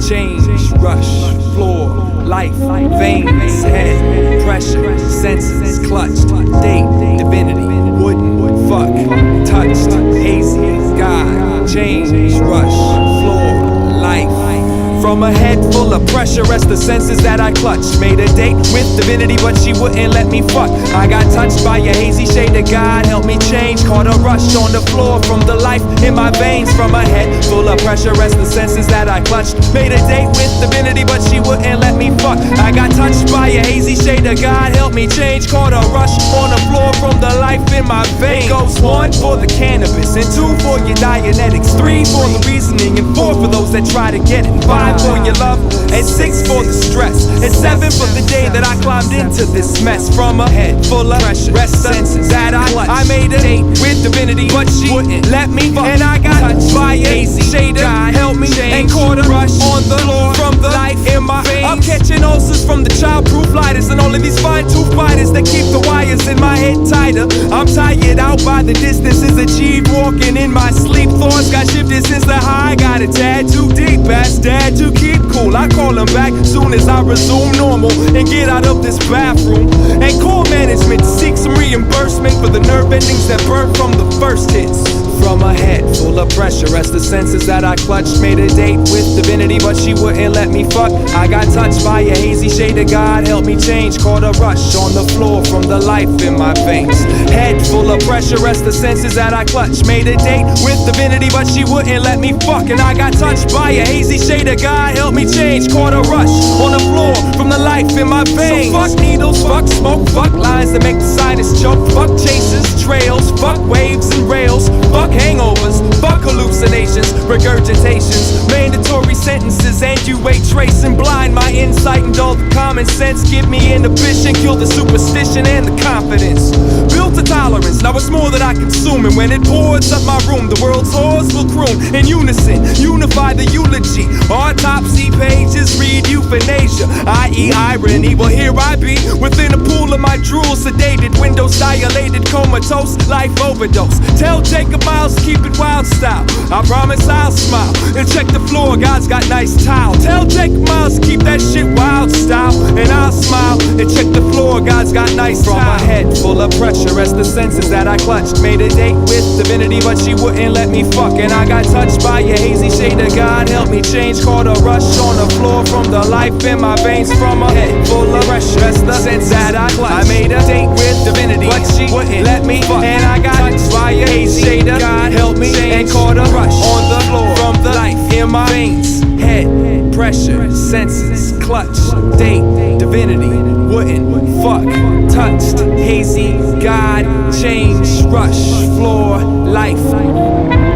change, rush, floor, life, veins, head, pressure, senses, clutched, date, divinity, wouldn't, fuck, touched, hazy, God, change, rush, floor, life. From a head full of pressure as the senses that I clutched. Made a date with divinity, but she wouldn't let me fuck. I got touched by a hazy shade of God, helped me change. Caught a rush on the floor from the life in my veins. From a head full of pressure as the senses that I clutched. Made a date with divinity, but she wouldn't let me fuck. I got touched by a hazy shade of God, helped me change. Caught a rush on the floor from the life in my veins. It goes 1 for the cannabis, and 2 for your Dianetics, 3 for the reasoning, and 4 for those that try to get it, 5 for your love, and 6 for the stress, and 7 for the day that I climbed into this mess. From a head full of pressure, rest senses that I made a date with divinity, but she wouldn't let me fuck. And I got touched by a hazy shade of God, helped me and caught a rush on the floor from the life in my veins. I'm catching ulcers from the childproof lighters and all of these fine-tooth fighters that keep the wires in my head tighter. I'm tired out by the distances achieved, walking in my sleep. Thoughts got shifted since the high got a tad too deep. Asked dad to keep cool, I call him back soon as I resume normal and get out of this bathroom. And call management to seek some reimbursement for the nerve endings that burnt from the first hits. From a head full of pressure as the senses that I clutched. Made a date with divinity, but she wouldn't let me fuck. I got touched by a hazy shade of God, helped me change. Caught a rush on the floor from the life in my veins. Head full of pressure as the senses that I clutched. Made a date with divinity, but she wouldn't let me fuck. And I got touched by a hazy shade of God, helped me change. Caught a rush on the floor from the life in my veins. So fuck needles, fuck smoke, fuck lines that make the sinus choke. Fuck chases, trails, fuck waves and rails. Fuck hangovers, fuck hallucinations, regurgitations, mandatory sentences, and you ain't tracing. Blind my insight and dull the common sense. Give me inhibition, kill the superstition and the confidence. Built a tolerance, now it's more that I consume. And when it pours up my room, the world's whores will croon in unison. Unify the eulogy. Autopsy pages read euthanasia, i.e. irony. Well, here I be, within a pool of my drool, sedated, windows dilated, comatose, life overdose. Tell Jacob Miles, keep it wild style. I promise I'll smile and check the floor, God's got nice tile. Tell Jacob Miles, keep that shit wild style. And I'll smile and check the floor, God's got nice tile. From my head full of pressure as the senses that I clutched. Made a date with divinity, but she wouldn't let me fuck. And I got touched by a hazy shade of God, helped me change. Caught a rush on the floor from the life in my veins. From a head full of pressure as the senses that I clutched. I made a date with divinity, but she wouldn't let me fuck. And I got touched by a hazy shade of God, helped me and caught a rush on the floor from the life in my veins. Head, pressure, senses, clutch, date, divinity, wouldn't, fuck, touched, hazy, God, change, rush, floor, life.